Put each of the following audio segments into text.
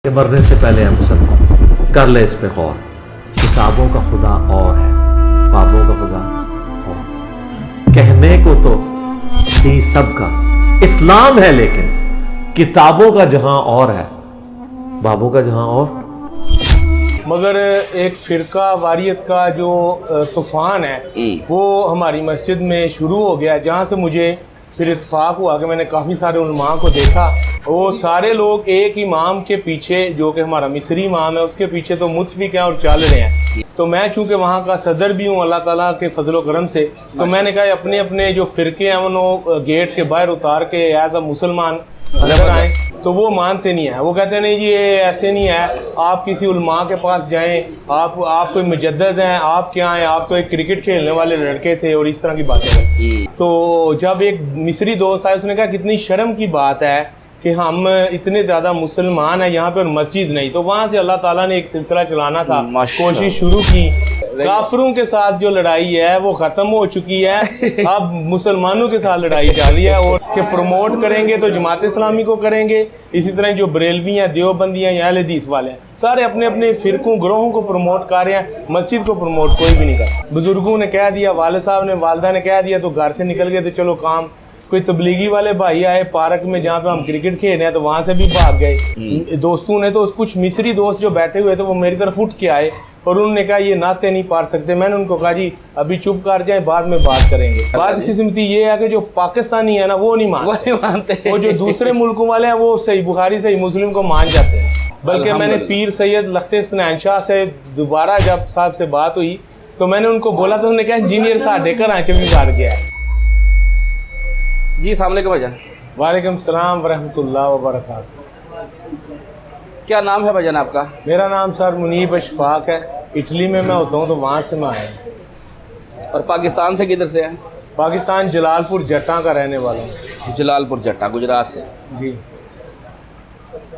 कि मरने से पहले है मुसलमान, कर ले इस पे गौर। किताबों का खुदा और है, बाबों का खुदा और। कहने को तो ही सबका इस्लाम है, लेकिन किताबों का जहां और है, बाबों का जहां और। मगर एक फ़िरका वारियत का जो तूफ़ान है वो हमारी मस्जिद में शुरू हो गया, जहाँ से मुझे फिर इत्तेफाक हुआ कि मैंने काफ़ी सारे उलमा को देखा। वो सारे लोग एक इमाम के पीछे, जो कि हमारा मिस्री इमाम है, उसके पीछे तो मुतफिक हैं और चल रहे हैं। तो मैं चूँकि वहाँ का सदर भी हूँ अल्लाह ताला के फजलो करम से, तो मैंने कहा अपने अपने जो फ़िरके हैं उन्होंने गेट के बाहर उतार के एज अ मुसलमान अंदर आए। तो वो मानते नहीं है, वो कहते हैं नहीं जी ये ऐसे नहीं है, आप किसी उलमा के पास जाएं, आप कोई मुजद्दद हैं, आप क्या हैं, आप तो एक क्रिकेट खेलने वाले लड़के थे, और इस तरह की बातें हैं। तो जब एक मिस्री दोस्त आया, उसने कहा कितनी शर्म की बात है कि हम इतने ज़्यादा मुसलमान हैं यहाँ पे और मस्जिद नहीं। तो वहाँ से अल्लाह ताला ने एक सिलसिला चलाना था, कोशिश शुरू की। काफिरों के साथ जो लड़ाई है वो ख़त्म हो चुकी है, अब मुसलमानों के साथ लड़ाई चल रही है। और कि प्रमोट करेंगे तो जमात इस्लामी को करेंगे, इसी तरह जो बरेलवी हैं, देवबंदी हैं या अहले हदीस वाले हैं, सारे अपने अपने फ़िरकों ग्रोहों को प्रमोट कर रहे हैं, मस्जिद को प्रमोट कोई भी नहीं कर। बुजुर्गों ने कह दिया, वाले साहब ने, वालदा ने कह दिया, तो घर से निकल गए, तो चलो काम। कोई तबलीगी वाले भाई आए पार्क में जहाँ पे हम क्रिकेट खेल रहे हैं, तो वहाँ से भी भाग गए। दोस्तों ने तो, कुछ मिस्री दोस्त जो बैठे हुए थे वो मेरी तरफ उठ के आए और उन्होंने कहा ये नाते नहीं पार सकते। मैंने उनको कहा जी अभी चुप कर जाए, बाद में बात करेंगे। बदकिस्मती ये है कि जो पाकिस्तानी है ना वो नहीं मानते, वो जो दूसरे मुल्कों वाले हैं वो सही बुखारी सही मुस्लिम को मान जाते हैं। बल्कि मैंने पीर सैयद लख्ते हसनैन शाह से दोबारा जब साहब से बात हुई तो मैंने उनको बोला, तो उन्होंने कहा इंजीनियर साढ़े घर आँच भी मार गया है। जी अस्सलाम वालेकुम भाईजान। वालेकुम सलाम वरहमतुल्लाह वबरकातुहू। क्या नाम है भाईजान आपका? मेरा नाम सर मुनीब अशफाक है। इटली में मैं होता हूँ, तो वहाँ से मैं आया हूँ। और पाकिस्तान से किधर से हैं? पाकिस्तान जलालपुर जट्टा का रहने वाला हूँ। जलालपुर जट्टा, गुजरात से। जी।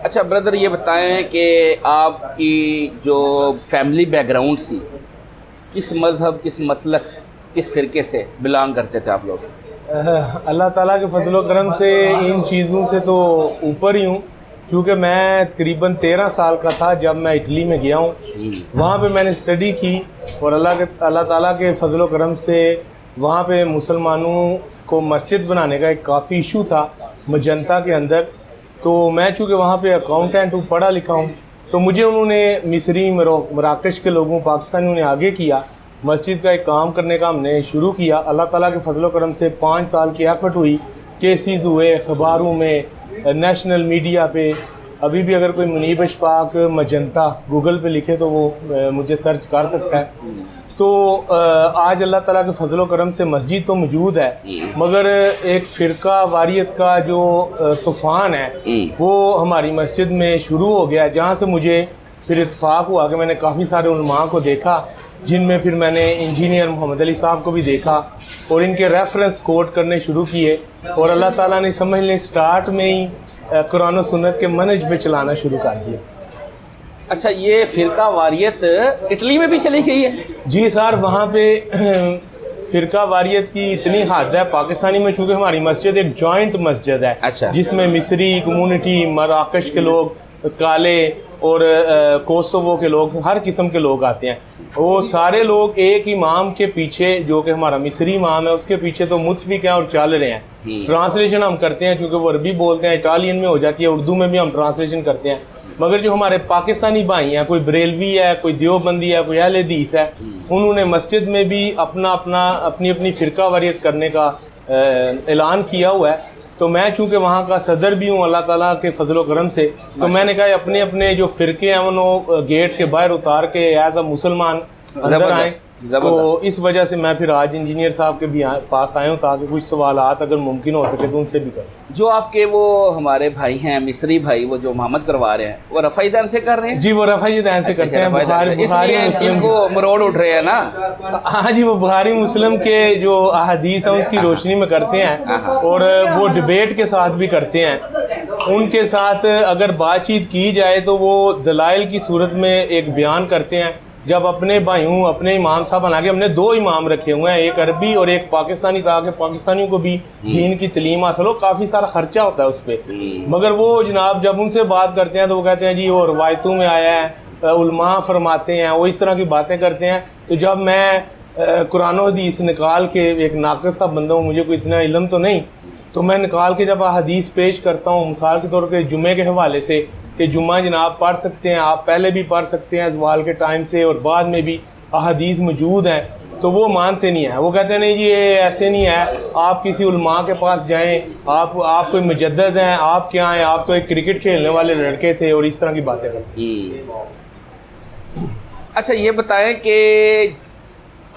अच्छा ब्रदर, ये बताएं कि आपकी जो फैमिली बैकग्राउंड सी, किस मज़हब, किस मसलक, किस फ़िरके से बिलोंग करते थे आप लोग? अल्लाह ताला के फजलो करम से इन चीज़ों से तो ऊपर ही हूँ, क्योंकि मैं तकरीबन 13 साल का था जब मैं इटली में गया हूँ। वहाँ पे मैंने स्टडी की और अल्लाह ताला के फजलो करम से वहाँ पे मुसलमानों को मस्जिद बनाने का एक काफ़ी इशू था मजंता के अंदर। तो मैं चूँकि वहाँ पे अकाउंटेंट हूँ, पढ़ा लिखा हूँ, तो मुझे उन्होंने मिस्री मराकश के लोगों, पाकिस्तानियों ने आगे किया, मस्जिद का एक काम करने का हमने शुरू किया। अल्लाह ताला के फजलो करम से 5 साल की एफर्ट हुई, केसेस हुए अखबारों में, नेशनल मीडिया पे। अभी भी अगर कोई मुनीब अशफाक मजंता गूगल पे लिखे तो वो मुझे सर्च कर सकता है। तो आज अल्लाह ताला के फजलो करम से मस्जिद तो मौजूद है, मगर एक फ़िरका वारियत का जो तूफ़ान है वो हमारी मस्जिद में शुरू हो गया, जहाँ से मुझे फिर इत्तेफाक हुआ कि मैंने काफ़ी सारे उलमा को देखा, जिनमें फिर मैंने इंजीनियर मोहम्मद अली साहब को भी देखा और इनके रेफरेंस कोट करने शुरू किए। और अल्लाह ताला ने समझ लें स्टार्ट में ही कुरान और सुन्नत के मनहज पे चलाना शुरू कर दिया। अच्छा, ये फ़िरका वारियत इटली में भी चली गई है? जी सर, वहाँ पे फ़िरका वारियत की इतनी हद है पाकिस्तानी में, चूँकि हमारी मस्जिद एक जॉइंट मस्जिद है। अच्छा। जिसमें मिस्री कम्यूनिटी, मराकश के लोग, काले और कोसोवो के लोग, हर किस्म के लोग आते हैं। वो सारे लोग एक इमाम के पीछे, जो कि हमारा मिस्री इमाम है, उसके पीछे तो मुतफिक हैं और चल रहे हैं। ट्रांसलेशन हम करते हैं, क्योंकि वो अरबी बोलते हैं, इटालियन में हो जाती है, उर्दू में भी हम ट्रांसलेशन करते हैं। मगर जो हमारे पाकिस्तानी भाई हैं, कोई बरेलवी है, कोई देवबंदी है, कोई अहले हदीस है, उन्होंने मस्जिद में भी अपनी अपनी फ़िरका वारियत करने का ऐलान किया हुआ है। तो मैं चूँकि वहाँ का सदर भी हूँ अल्लाह ताला के फजलो करम से, तो मैंने कहा अपने अपने जो फ़िरके हैं उन्होंने गेट के बाहर उतार के एज अ मुसलमान अंदर आए। तो इस वजह से मैं फिर आज इंजीनियर साहब के भी पास आया हूँ, ताकि कुछ सवालात अगर मुमकिन हो सके तो उनसे भी करें। जो आपके वो हमारे भाई हैं मिस्री भाई, वो जो मोहम्मद करवा रहे हैं, वो रफ़ाई दैन से कर रहे हैं? जी, वो रफ़ाई दैन से करते हैं। इसलिए इनको मरोड़ उठ रहे हैं ना? हाँ जी, वो बुखारी मुस्लिम के जो अहादीस हैं उसकी रोशनी में करते हैं, और वो डिबेट के साथ भी करते हैं। उनके साथ अगर बातचीत की जाए तो वो दलाइल की सूरत में एक बयान करते हैं जब अपने भाइयों अपने इमाम साहब बना के हमने 2 इमाम रखे हुए हैं, एक अरबी और एक पाकिस्तानी, ताकि पाकिस्तानियों को भी दीन की तलीम हासिल हो। काफ़ी सारा खर्चा होता है उस पर, मगर वो जनाब जब उनसे बात करते हैं तो वो कहते हैं जी वो रवायतों में आया है, उलमा फरमाते हैं, वो इस तरह की बातें करते हैं। तो जब मैं कुरान और हदीस निकाल के, एक नाक़िस सा बंदा हूँ, मुझे कोई इतना इल्म तो नहीं, तो मैं निकाल के जब हदीस पेश करता हूँ मिसाल के तौर पे जुमे के हवाले से कि जुम्मा जनाब पढ़ सकते हैं, आप पहले भी पढ़ सकते हैं ज़वाल के टाइम से और बाद में भी अहदीस मौजूद हैं, तो वो मानते नहीं हैं। वो कहते हैं नहीं जी ये ऐसे नहीं है, आप किसी उलमा के पास जाएं, आप कोई मुजद्दिद हैं, आप क्या हैं, आप तो एक क्रिकेट खेलने वाले लड़के थे, और इस तरह की बातें करते हैं। अच्छा ये बताएं कि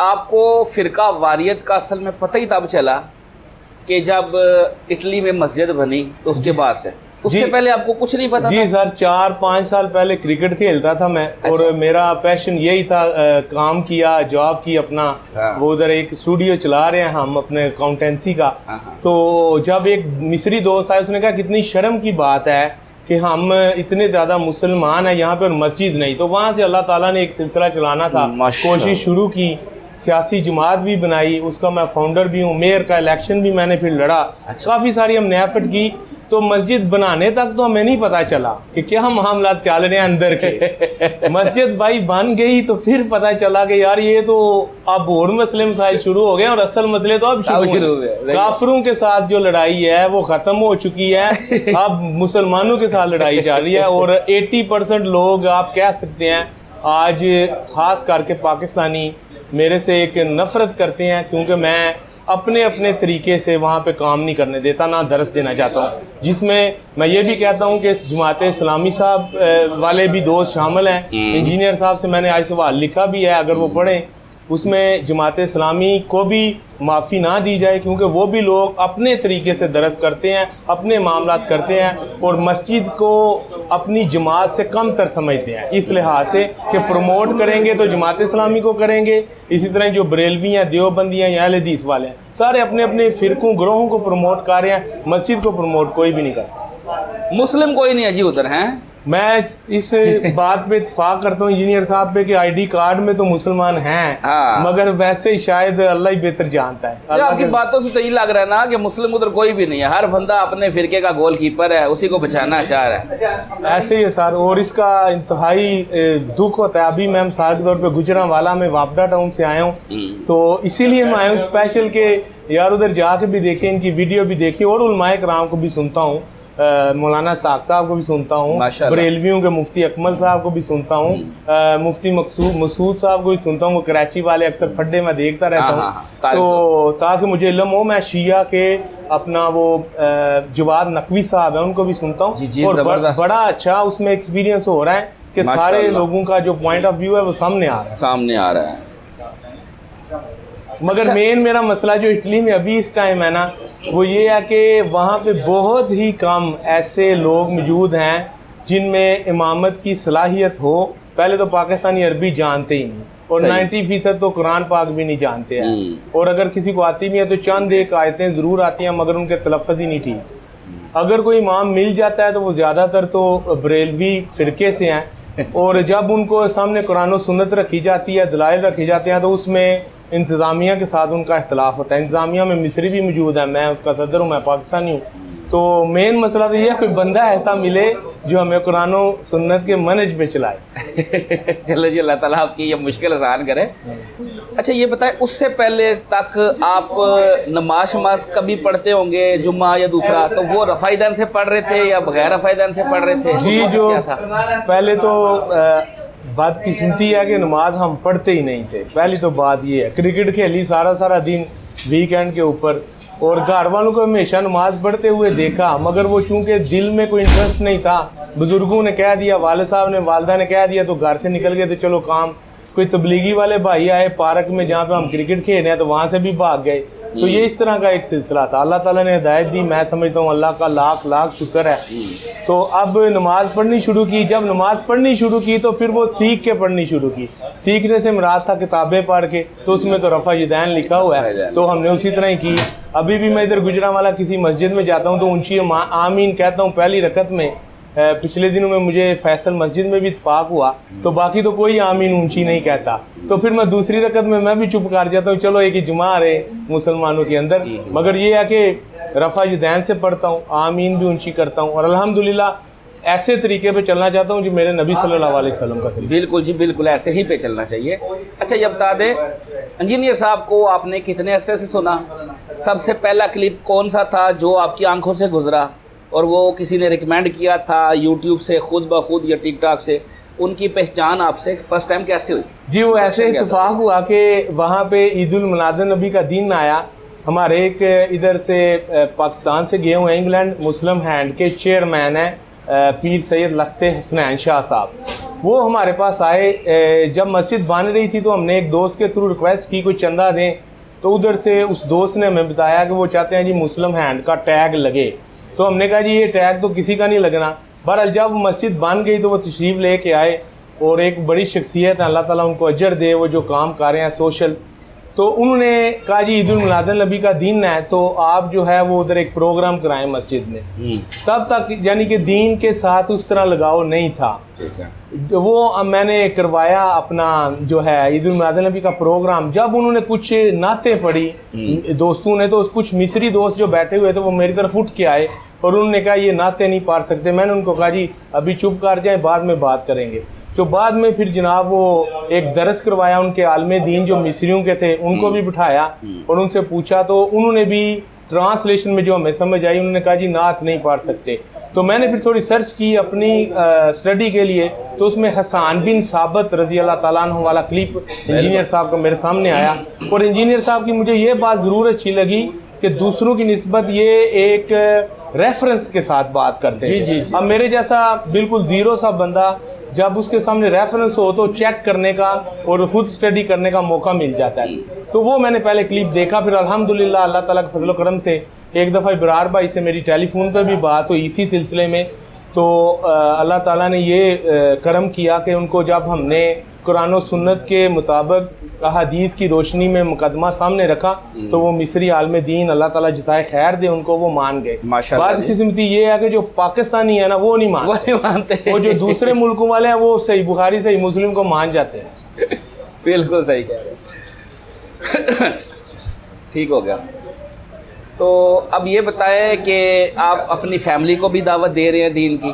आपको फ़िरका वारियत का असल में पता ही तब चला कि जब इटली में मस्जिद बनी, तो उसके बाद से, उससे पहले आपको कुछ नहीं पता? जी सर, 4-5 साल पहले क्रिकेट खेलता था मैं। अच्छा। और मेरा पैशन यही था, काम किया, जॉब की अपना। हाँ। वो उधर एक स्टूडियो चला रहे हैं हम अपने अकाउंटेंसी का। हाँ। तो जब एक मिस्री दोस्त आया, उसने कहा कितनी शर्म की बात है कि हम इतने ज़्यादा मुसलमान हैं यहाँ पे और मस्जिद नहीं। तो वहाँ से अल्लाह ताला ने एक सिलसिला चलाना था, कोशिश शुरू की, सियासी जमात भी बनाई, उसका मैं फाउंडर भी हूँ, मेयर का इलेक्शन भी मैंने फिर लड़ा। अच्छा। काफ़ी सारी हमने एफर्ट की, तो मस्जिद बनाने तक तो हमें नहीं पता चला कि क्या मामला चल रहे हैं अंदर के। मस्जिद भाई बन गई तो फिर पता चला कि यार ये तो अब और मसले मसाइल शुरू हो गए, और असल मसले तो अब शुरू हो गए। काफिरों के साथ जो लड़ाई है वो ख़त्म हो चुकी है, अब मुसलमानों के साथ लड़ाई चल रही है। और 80% लोग आप कह सकते हैं आज ख़ास करके पाकिस्तानी मेरे से एक नफ़रत करते हैं, क्योंकि मैं अपने तरीके से वहाँ पे काम नहीं करने देता, ना दरस देना चाहता हूँ, जिसमें मैं ये भी कहता हूँ कि इस जमात इस्लामी साहब वाले भी दोस्त शामिल हैं। इंजीनियर साहब से मैंने आज सवाल लिखा भी है, अगर वो पढ़ें, उसमें जमात इस्लामी को भी माफ़ी ना दी जाए, क्योंकि वो भी लोग अपने तरीके से दरस करते हैं, अपने मामलात करते हैं, और मस्जिद को अपनी जमात से कम तर समझते हैं, इस लिहाज से कि प्रमोट करेंगे तो जमात इस्लामी को करेंगे। इसी तरह जो बरेलवी हैं, देवबंदी हैं या अहले हदीस वाले हैं, सारे अपने अपने फ़िरकों ग्रोहों को प्रमोट कर रहे हैं, मस्जिद को प्रमोट कोई भी नहीं करता। मुस्लिम कोई नहीं है जी उधर, हैं? मैं इस बात पे इत्तेफाक करता हूँ इंजीनियर साहब पे कि आईडी कार्ड में तो मुसलमान हैं। हाँ। मगर वैसे शायद अल्लाह ही बेहतर जानता है। आपकी बातों से तो ये लग रहा है ना कि मुस्लिम उधर कोई भी नहीं है, हर बंदा अपने फिरके का गोलकीपर है, उसी को बचाना चाह रहा है। ऐसे ही है सर, और इसका इंतहाई दुख होता है। अभी मैं मिसाल के तौर पर गुजरांवाला में वापडा टाउन से आया हूँ, तो इसीलिए मैं आया हूँ स्पेशल के यार उधर जाके भी देखें, इनकी वीडियो भी देखी, और उलमाए कराम को भी सुनता हूँ, मौलाना साक साहब को भी सुनता हूँ, बरेलवियों के मुफ्ती अकमल साहब को भी सुनता हूँ, मुफ्ती मसूद साहब को भी सुनता हूँ, वो कराची वाले अक्सर फड्डे में देखता रहता हूँ। तो ताकि मुझे इल्म हो, मैं शिया के अपना वो जवाद नकवी साहब है उनको भी सुनता हूँ, और बड़ा अच्छा उसमें एक्सपीरियंस हो रहा है कि सारे लोगों का जो पॉइंट ऑफ व्यू है वो सामने आ रहा है। मगर मेन मेरा मसला जो इटली में अभी इस टाइम है ना, वो ये है कि वहाँ पे बहुत ही कम ऐसे लोग मौजूद हैं जिनमें इमामत की सलाहियत हो। पहले तो पाकिस्तानी अरबी जानते ही नहीं, और 90% तो कुरान पाक भी नहीं जानते हैं, और अगर किसी को आती भी है तो चंद एक आयतें ज़रूर आती हैं, मगर उनके तलफ़्फ़ुज़ ही नहीं ठीक। अगर कोई इमाम मिल जाता है तो वो ज़्यादातर तो बरेलवी फ़िरके से हैं, और जब उनको सामने कुरान और सुन्नत रखी जाती है, दलाइल रखी जाते हैं, तो उसमें इंतज़ामिया के साथ उनका इख्तलाफ होता है। इंतज़ामिया में मिस्री भी मौजूद है, मैं उसका सदर हूँ, मैं पाकिस्तानी हूँ। तो मेन मसला तो ये है कोई बंदा ऐसा मिले जो हमें कुरान और सुन्नत के मनहज पे चलाए। चलो जी, अल्लाह ताला आपकी ये मुश्किल आसान करे। अच्छा ये बताएं, उससे पहले तक आप नमाज कभी पढ़ते होंगे, जुम्मा या दूसरा, तो वो रफ़ाइदान से पढ़ रहे थे या बगैर रफ़ाइदान से पढ़ रहे थे? जी, जो पहले तो बदकिस्मती है कि नमाज हम पढ़ते ही नहीं थे। पहली तो बात ये है, क्रिकेट खेली सारा दिन वीकेंड के ऊपर, और घर वालों को हमेशा नमाज पढ़ते हुए देखा, मगर वो चूँकि दिल में कोई इंटरेस्ट नहीं था, बुज़ुर्गों ने कह दिया, वाले साहब ने, वालदा ने कह दिया, तो घर से निकल गए। तो चलो काम, कोई तबलीगी वाले भाई आए पार्क में जहाँ पे हम क्रिकेट खेल रहे हैं, तो वहाँ से भी भाग गए। तो ये इस तरह का एक सिलसिला था। अल्लाह ताला ने हिदायत दी, मैं समझता हूँ अल्लाह का लाख लाख शुक्र है। तो अब नमाज़ पढ़नी शुरू की। जब नमाज़ पढ़नी शुरू की तो फिर वो सीख के पढ़नी शुरू की। सीखने से मुराद था किताबें पढ़ के, तो उसमें तो रफ़ा यदैन लिखा हुआ है, तो हमने उसी तरह ही की। अभी भी मैं इधर गुजरांवाला किसी मस्जिद में जाता हूँ तो ऊंची आमीन कहता हूँ पहली रकत में, पिछले दिनों में मुझे फैसल मस्जिद में भी इत्फाक हुआ, तो बाकी तो कोई आमीन ऊंची नहीं कहता, तो फिर मैं दूसरी रकत में मैं भी चुप कर जाता हूँ, चलो एक इजमा रहे मुसलमानों के अंदर। मगर ये है कि रफ़ा जुदैन से पढ़ता हूँ, आमीन भी ऊंची करता हूँ, और अल्हम्दुलिल्लाह ऐसे तरीके पे चलना चाहता हूँ जो मेरे नबी सल्लल्लाहु अलैहि वसल्लम का तरीका। बिल्कुल जी, बिल्कुल ऐसे ही पे चलना चाहिए। अच्छा ये बता दें, इंजीनियर साहब को आपने कितने अरसे से सुना? सबसे पहला क्लिप कौन सा था जो आपकी आंखों से गुजरा और वो किसी ने रिकमेंड किया था यूट्यूब से खुद ब खुद या टिकटॉक से? उनकी पहचान आपसे फर्स्ट टाइम कैसे हुई? जी वो ऐसे इत्तेफाक हुआ कि वहाँ पे ईदुल मिलादुन नबी का दिन आया। हमारे एक इधर से पाकिस्तान से गए हुए इंग्लैंड मुस्लिम हैंड के चेयरमैन हैं पीर सैयद लख्ते हसनैन शाह साहब, वो हमारे पास आए। जब मस्जिद बन रही थी तो हमने एक दोस्त के थ्रू रिक्वेस्ट की कोई चंदा दें, तो उधर से उस दोस्त ने हमें बताया कि वो चाहते हैं जी मुस्लिम हैंड का टैग लगे। तो हमने कहा जी ये टैग तो किसी का नहीं लगना। बहरहाल जब मस्जिद बन गई तो वो तशरीफ़ ले कर आए, और एक बड़ी शख्सियत है, अल्लाह ताला उनको अजर दे, वो जो काम कर रहे हैं सोशल। तो उन्होंने कहा जी ईदुल मिलादुन नबी का दिन है तो आप जो है वो उधर एक प्रोग्राम कराएं मस्जिद में। तब तक यानी कि दीन के साथ उस तरह लगाव नहीं था। वो मैंने करवाया अपना जो है ईदुल मिलादुन नबी का प्रोग्राम। जब उन्होंने कुछ नाते पढ़ी दोस्तों ने, तो कुछ मिस्री दोस्त जो बैठे हुए थे वो मेरी तरफ उठ के आए और उन्होंने कहा ये नाते नहीं पढ़ सकते। मैंने उनको कहा जी अभी चुप कर जाएं, बाद में बात करेंगे। जो बाद में फिर जनाब वो एक दरस करवाया उनके आलमे दीन जो मिस्रियों के थे उनको भी बिठाया और उनसे पूछा, तो उन्होंने भी ट्रांसलेशन में जो हमें समझ आई, उन्होंने कहा जी नात नहीं पढ़ सकते। तो मैंने फिर थोड़ी सर्च की अपनी स्टडी के लिए, तो उसमें हसन बिन साबित रज़ी अल्लाह ताला अन्हु वाला क्लिप इंजीनियर साहब का मेरे सामने आया। और इंजीनियर साहब की मुझे ये बात ज़रूर अच्छी लगी कि दूसरों की निस्बत ये एक रेफरेंस के साथ बात करते हैं। जी। अब मेरे जैसा बिल्कुल ज़ीरो सा बंदा जब उसके सामने रेफरेंस हो तो चेक करने का और खुद स्टडी करने का मौका मिल जाता है। तो वो मैंने पहले क्लिप देखा, फिर अल्हम्दुलिल्लाह अल्लाह ताला के फजल करम से एक दफ़ा इब्रार भाई से मेरी टेलीफोन पर भी बात हुई इसी सिलसिले में। तो अल्लाह ताला ने ये करम किया कि उनको जब हमने कुरान और सुन्नत के मुताबिक अहादीस की रोशनी में मुकदमा सामने रखा तो वो मिस्री आलम दीन अल्लाह ताला जिताए खैर दे उनको वो मान गए। बात किस्मती ये है कि जो पाकिस्तानी है ना वो नहीं मानते, वो जो दूसरे मुल्कों वाले हैं वो सही बुखारी सही मुस्लिम को मान जाते हैं। बिल्कुल सही कह रहे हैं। ठीक हो गया। तो अब ये बताएं कि आप अपनी फैमिली को भी दावत दे रहे हैं दीन की?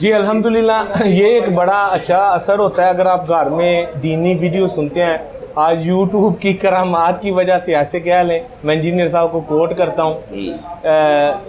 जी अल्हम्दुलिल्लाह, ये एक बड़ा अच्छा असर होता है अगर आप घर में दीनी वीडियो सुनते हैं। आज यूट्यूब की करामात की वजह से ऐसे कह लें, मैं इंजीनियर साहब को कोट करता हूँ,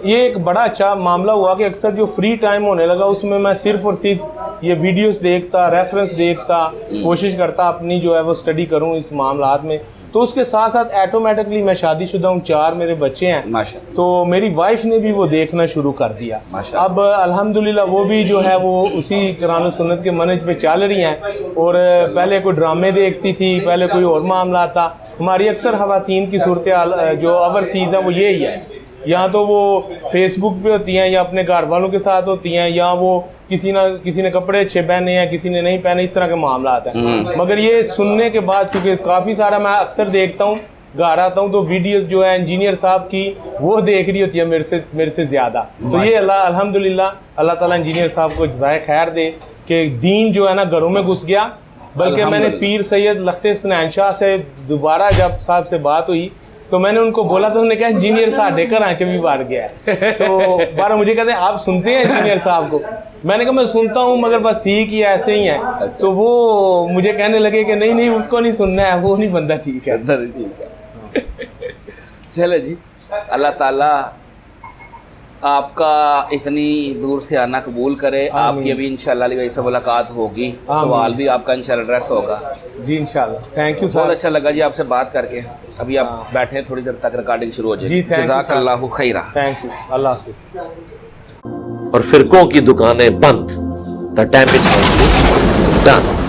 ये एक बड़ा अच्छा मामला हुआ कि अक्सर जो फ्री टाइम होने लगा उसमें मैं सिर्फ़ और सिर्फ ये वीडियोस देखता, रेफरेंस देखता, कोशिश करता अपनी जो है वो स्टडी करूँ इस मामलात में। तो उसके साथ साथ ऑटोमेटिकली मैं शादीशुदा हूँ, 4 मेरे बच्चे हैं, तो मेरी वाइफ ने भी वो देखना शुरू कर दिया। अब अल्हम्दुलिल्लाह वो भी जो है वो उसी कुरान और सुन्नत के मनहज पे चल रही हैं। और पहले कोई ड्रामे देखती थी, पहले कोई और मामला था। हमारी अक्सर ख़वातीन की सूरत हाल जो ओवरसीज़ है वो यही है, या तो वो फेसबुक पे होती हैं या अपने घर वालों के साथ होती हैं, या वो किसी ने कपड़े अच्छे पहने हैं किसी ने नहीं पहने, इस तरह के मामला आता है। मगर ये सुनने के बाद चूँकि काफ़ी सारा मैं अक्सर देखता हूँ, घर आता हूँ तो वीडियोस जो है इंजीनियर साहब की वो देख रही होती है मेरे से ज़्यादा। तो ये अल्हम्दुलिल्लाह अल्लाह ताला इंजीनियर साहब को जज़ाए खैर दे कि दीन जो है ना घरों में घुस गया। बल्कि मैंने पीर सैयद लख्ते हसनैन शाह से दोबारा जब साहब से बात हुई तो मैंने उनको बोला तो उन्होंने कहा इंजीनियर साहब घर आँचे भी बार गया है। तो बारह मुझे कहते हैं आप सुनते हैं इंजीनियर साहब को? मैंने कहा मैं सुनता हूँ मगर बस ठीक ही ऐसे ही है। तो वो मुझे कहने लगे कि नहीं उसको नहीं सुनना है, वो नहीं बंदा ठीक है। ठीक है। चले जी, अल्लाह ताला आपका इतनी दूर से आना कबूल करे। आपकी अभी इंशाल्लाह से मुलाकात होगी, सवाल भी आपका इंशाल्लाह एड्रेस होगा। जी इंशाल्लाह। थैंक यू सर, बहुत अच्छा लगा जी आपसे बात करके। अभी आप बैठे थोड़ी देर तक रिकॉर्डिंग शुरू हो जाएगी। जज़ाकल्लाहु खैरा। थैंक यू, अल्लाह हाफिज़। और फिरकों की दुकानें बंद, द डैमेज डन।